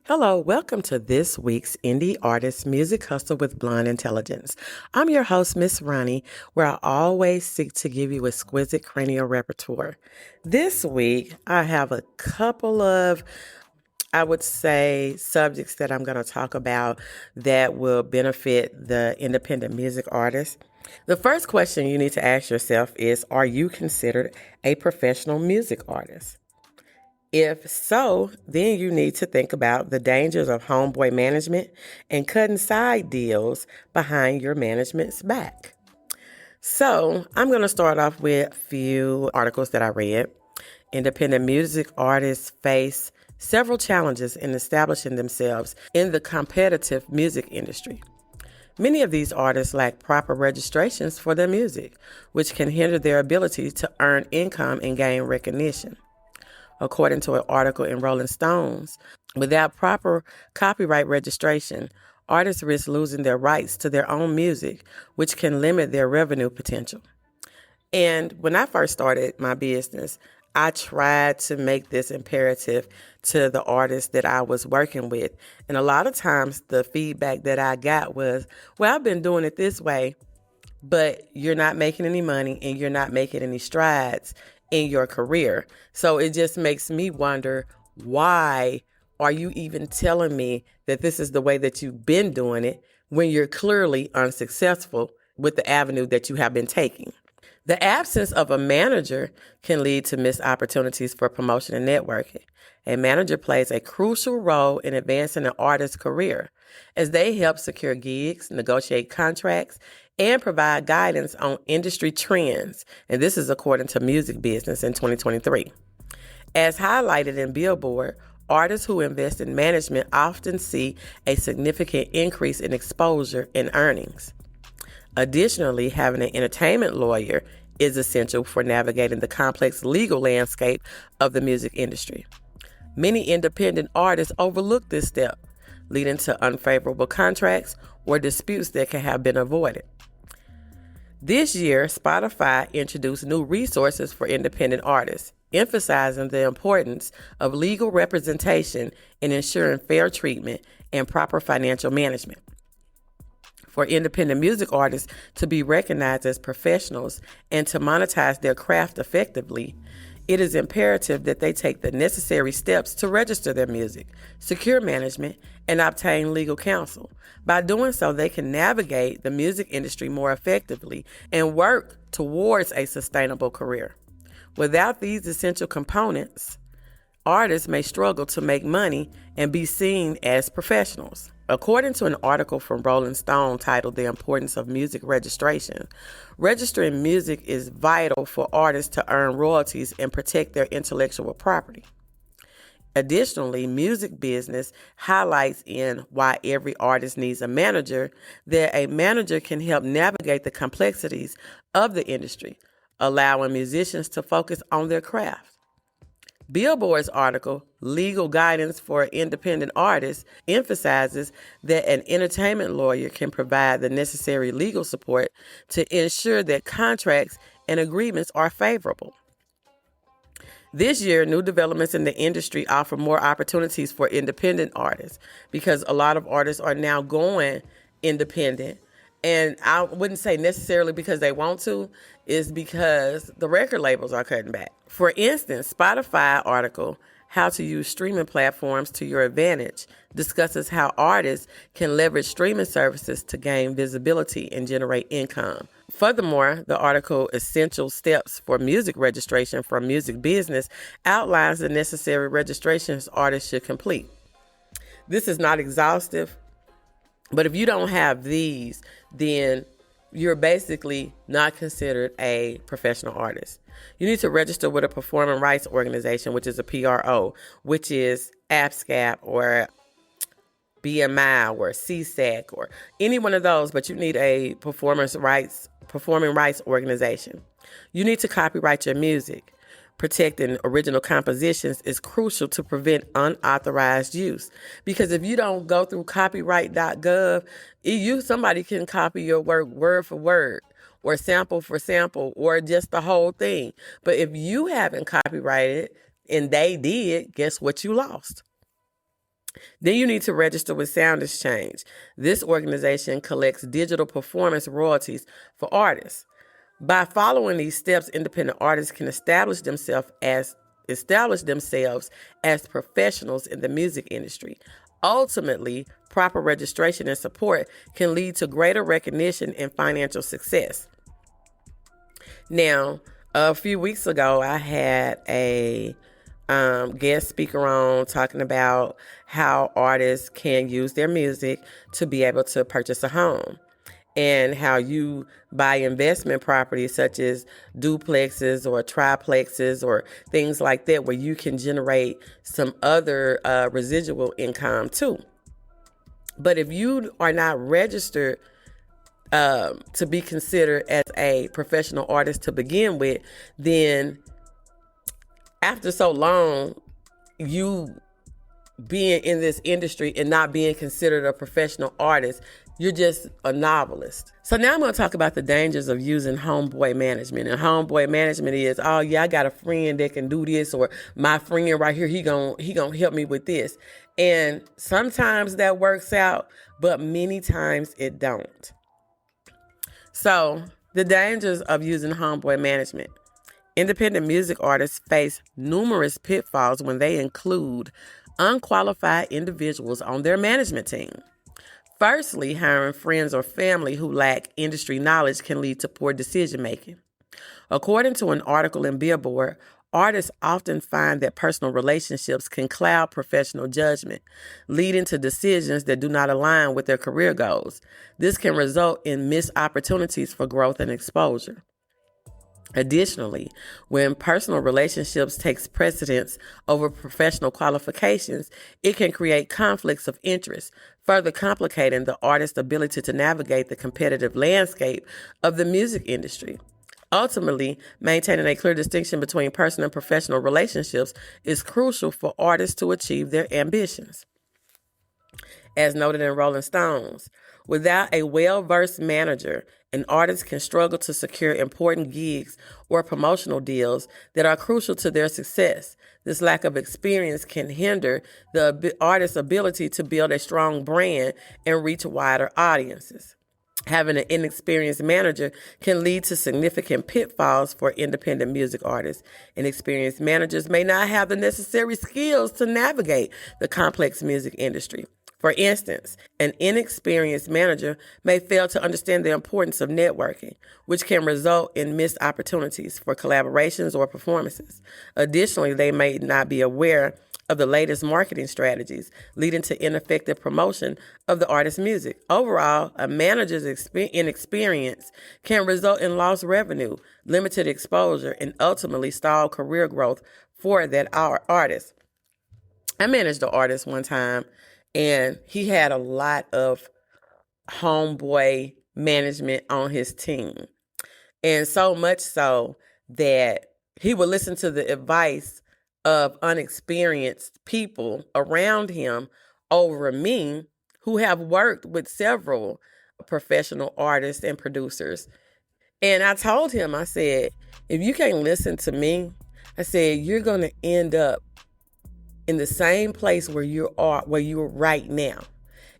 Hello, welcome to this week's Indie Artist Music Hustle with Blonde Intelligence. I'm your host, Miss Roni, where I always seek to give you exquisite cranial repertoire. This week, I have a couple of, I would say, subjects that I'm going to talk about that will benefit the independent music artist. The first question you need to ask yourself is, are you considered a professional music artist? If so, then you need to think about the dangers of homeboy management and cutting side deals behind your management's back. So I'm going to start off with a few articles that I read. Independent music artists face several challenges in establishing themselves in the competitive music industry. Many of these artists lack proper registrations for their music, which can hinder their ability to earn income and gain recognition. According to an article in Rolling Stones, without proper copyright registration, artists risk losing their rights to their own music, which can limit their revenue potential. And when I first started my business, I tried to make this imperative to the artists that I was working with. And a lot of times the feedback that I got was, well, I've been doing it this way, but you're not making any money and you're not making any strides in your career. So it just makes me wonder, why are you even telling me that this is the way that you've been doing it when you're clearly unsuccessful with the avenue that you have been taking? The absence of a manager can lead to missed opportunities for promotion and networking. A manager plays a crucial role in advancing an artist's career, as they help secure gigs, negotiate contracts, and provide guidance on industry trends. And this is according to Music Business in 2023. As highlighted in Billboard, artists who invest in management often see a significant increase in exposure and earnings. Additionally, having an entertainment lawyer is essential for navigating the complex legal landscape of the music industry. Many independent artists overlook this step, leading to unfavorable contracts or disputes that can have been avoided. This year, Spotify introduced new resources for independent artists, emphasizing the importance of legal representation in ensuring fair treatment and proper financial management. For independent music artists to be recognized as professionals and to monetize their craft effectively, it is imperative that they take the necessary steps to register their music, secure management, and obtain legal counsel. By doing so, they can navigate the music industry more effectively and work towards a sustainable career. Without these essential components, artists may struggle to make money and be seen as professionals. According to an article from Rolling Stone titled The Importance of Music Registration, registering music is vital for artists to earn royalties and protect their intellectual property. Additionally, Music Business highlights in Why Every Artist Needs a Manager that a manager can help navigate the complexities of the industry, allowing musicians to focus on their craft. Billboard's article, Legal Guidance for Independent Artists, emphasizes that an entertainment lawyer can provide the necessary legal support to ensure that contracts and agreements are favorable. This year, new developments in the industry offer more opportunities for independent artists because a lot of artists are now going independent. And I wouldn't say necessarily because they want to, is because the record labels are cutting back. For instance, Spotify article, How to Use Streaming Platforms to Your Advantage, discusses how artists can leverage streaming services to gain visibility and generate income. Furthermore, the article Essential Steps for Music Registration from Music Business outlines the necessary registrations artists should complete. This is not exhaustive, but if you don't have these, then you're basically not considered a professional artist. You need to register with a performing rights organization, which is a PRO, which is ASCAP or BMI or CSAC or any one of those, but you need a performing rights organization. You need to copyright your music. Protecting original compositions is crucial to prevent unauthorized use. Because if you don't go through copyright.gov, somebody can copy your work word for word or sample for sample or just the whole thing. But if you haven't copyrighted and they did, guess what you lost? Then you need to register with Sound Exchange. This organization collects digital performance royalties for artists. By following these steps, independent artists can establish themselves as professionals in the music industry. Ultimately, proper registration and support can lead to greater recognition and financial success. Now, a few weeks ago, I had a guest speaker on talking about how artists can use their music to be able to purchase a home, and how you buy investment properties such as duplexes or triplexes or things like that, where you can generate some other residual income too. But if you are not registered to be considered as a professional artist to begin with, then after so long, you being in this industry and not being considered a professional artist, you're just a novelist. So now I'm going to talk about the dangers of using homeboy management. And homeboy management is, oh yeah, I got a friend that can do this, or my friend right here, he gonna help me with this. And sometimes that works out, but many times it don't. So the dangers of using homeboy management. Independent music artists face numerous pitfalls when they include unqualified individuals on their management team. Firstly, hiring friends or family who lack industry knowledge can lead to poor decision-making. According to an article in Billboard, artists often find that personal relationships can cloud professional judgment, leading to decisions that do not align with their career goals. This can result in missed opportunities for growth and exposure. Additionally, when personal relationships takes precedence over professional qualifications, it can create conflicts of interest, further complicating the artist's ability to navigate the competitive landscape of the music industry. Ultimately, maintaining a clear distinction between personal and professional relationships is crucial for artists to achieve their ambitions. As noted in Rolling Stones, without a well-versed manager, an artist can struggle to secure important gigs or promotional deals that are crucial to their success. This lack of experience can hinder the artist's ability to build a strong brand and reach wider audiences. Having an inexperienced manager can lead to significant pitfalls for independent music artists. Inexperienced managers may not have the necessary skills to navigate the complex music industry. For instance, an inexperienced manager may fail to understand the importance of networking, which can result in missed opportunities for collaborations or performances. Additionally, they may not be aware of the latest marketing strategies, leading to ineffective promotion of the artist's music. Overall, a manager's inexperience can result in lost revenue, limited exposure, and ultimately stall career growth for that artist. I managed an artist one time, and he had a lot of homeboy management on his team. And so much so that he would listen to the advice of unexperienced people around him over me, who have worked with several professional artists and producers. And I told him, I said, if you can't listen to me, I said, you're going to end up in the same place where you are right now.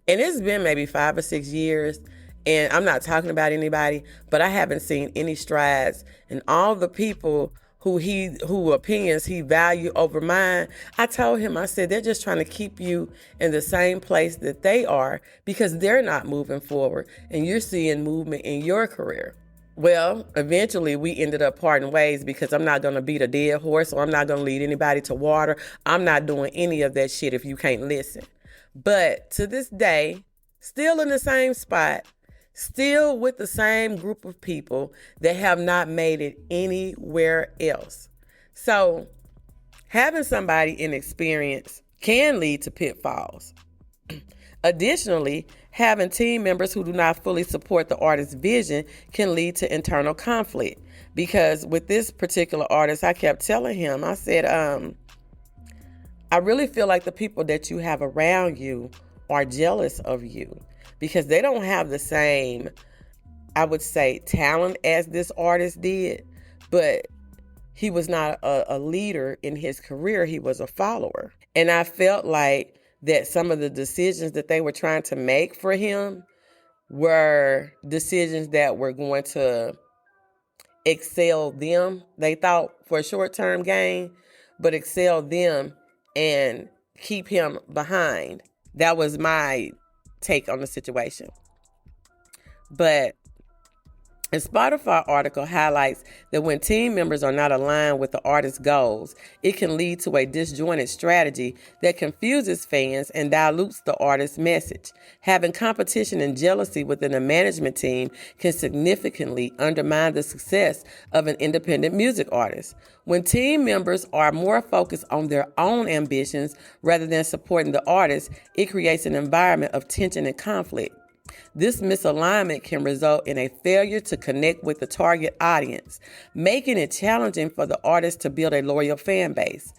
And it's been maybe 5 or 6 years, and I'm not talking about anybody, but I haven't seen any strides. And all the people who opinions he value over mine, I told him, I said, they're just trying to keep you in the same place that they are because they're not moving forward, and you're seeing movement in your career. Well, eventually we ended up parting ways because I'm not going to beat a dead horse, or I'm not going to lead anybody to water. I'm not doing any of that shit if you can't listen. But to this day, still in the same spot, still with the same group of people that have not made it anywhere else. So having somebody inexperienced can lead to pitfalls. Additionally, having team members who do not fully support the artist's vision can lead to internal conflict. Because with this particular artist, I kept telling him, I said, I really feel like the people that you have around you are jealous of you because they don't have the same, I would say, talent as this artist did, but he was not a leader in his career. He was a follower. And I felt like that some of the decisions that they were trying to make for him were decisions that were going to excel them. They thought for a short-term gain, but excel them and keep him behind. That was my take on the situation. But a Spotify article highlights that when team members are not aligned with the artist's goals, it can lead to a disjointed strategy that confuses fans and dilutes the artist's message. Having competition and jealousy within a management team can significantly undermine the success of an independent music artist. When team members are more focused on their own ambitions rather than supporting the artist, it creates an environment of tension and conflict. This misalignment can result in a failure to connect with the target audience, making it challenging for the artist to build a loyal fan base.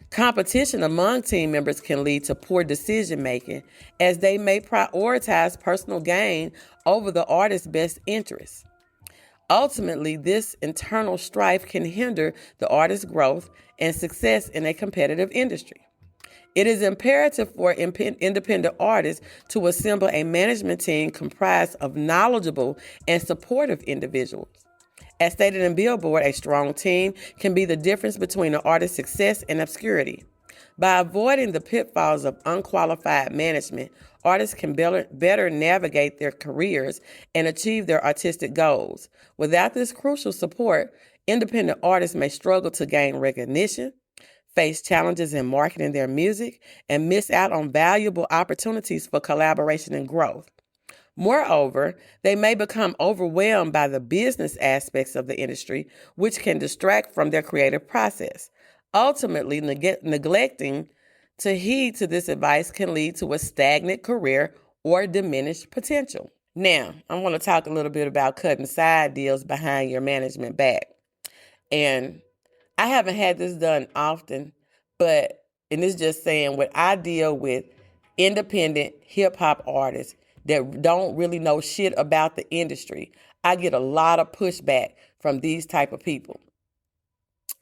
Competition among team members can lead to poor decision-making, as they may prioritize personal gain over the artist's best interests. Ultimately, this internal strife can hinder the artist's growth and success in a competitive industry. It is imperative for independent artists to assemble a management team comprised of knowledgeable and supportive individuals. As stated in Billboard, a strong team can be the difference between an artist's success and obscurity. By avoiding the pitfalls of unqualified management, artists can better navigate their careers and achieve their artistic goals. Without this crucial support, independent artists may struggle to gain recognition, face challenges in marketing their music, and miss out on valuable opportunities for collaboration and growth. Moreover, they may become overwhelmed by the business aspects of the industry, which can distract from their creative process. Ultimately, neglecting to heed to this advice can lead to a stagnant career or diminished potential. Now, I want to talk a little bit about cutting side deals behind your management back. And I haven't had this done often, and it's just saying when I deal with independent hip hop artists that don't really know shit about the industry, I get a lot of pushback from these type of people.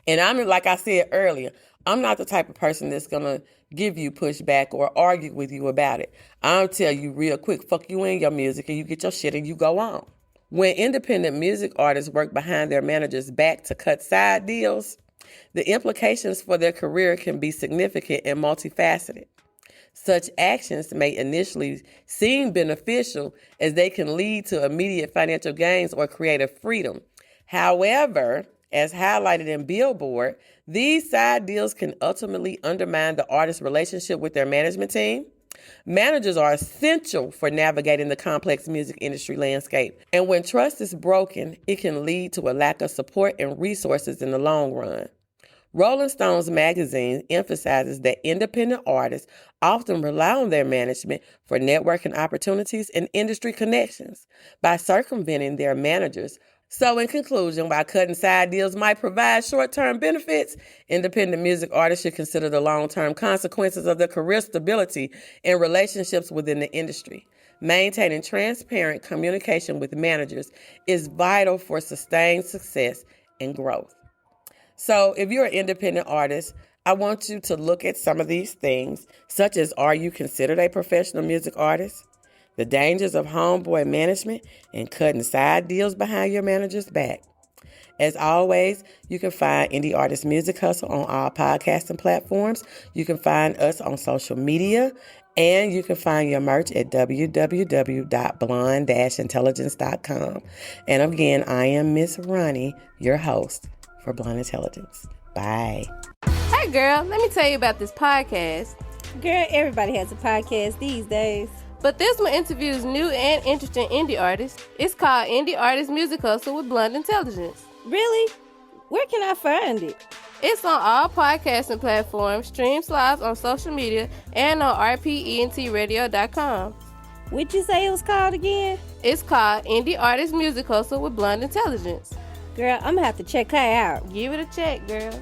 And like I said earlier, I'm not the type of person that's going to give you pushback or argue with you about it. I'll tell you real quick, fuck you in your music and you get your shit and you go on. When independent music artists work behind their manager's back to cut side deals, the implications for their career can be significant and multifaceted. Such actions may initially seem beneficial as they can lead to immediate financial gains or creative freedom. However, as highlighted in Billboard, these side deals can ultimately undermine the artist's relationship with their management team. Managers are essential for navigating the complex music industry landscape, and when trust is broken, it can lead to a lack of support and resources in the long run. Rolling Stones magazine emphasizes that independent artists often rely on their management for networking opportunities and industry connections by circumventing their managers. So in conclusion, while cutting side deals might provide short-term benefits, independent music artists should consider the long-term consequences of their career stability and relationships within the industry. Maintaining transparent communication with managers is vital for sustained success and growth. So if you're an independent artist, I want you to look at some of these things, such as, are you considered a professional music artist? The dangers of homeboy management and cutting side deals behind your manager's back. As always, you can find Indie Artist Music Hustle on all podcasting platforms. You can find us on social media, and you can find your merch at www.blonde-intelligence.com. And again, I am Miss Roni, your host for Blonde Intelligence. Bye. Hey girl, let me tell you about this podcast. Girl, everybody has a podcast these days. But this one interviews new and interesting indie artists. It's called Indie Artist Music Hustle with Blonde Intelligence. Really? Where can I find it? It's on all podcasting platforms, streams live on social media, and on rpentradio.com. What'd you say it was called again? It's called Indie Artist Music Hustle with Blonde Intelligence. Girl, I'm gonna have to check her out. Give it a check, girl.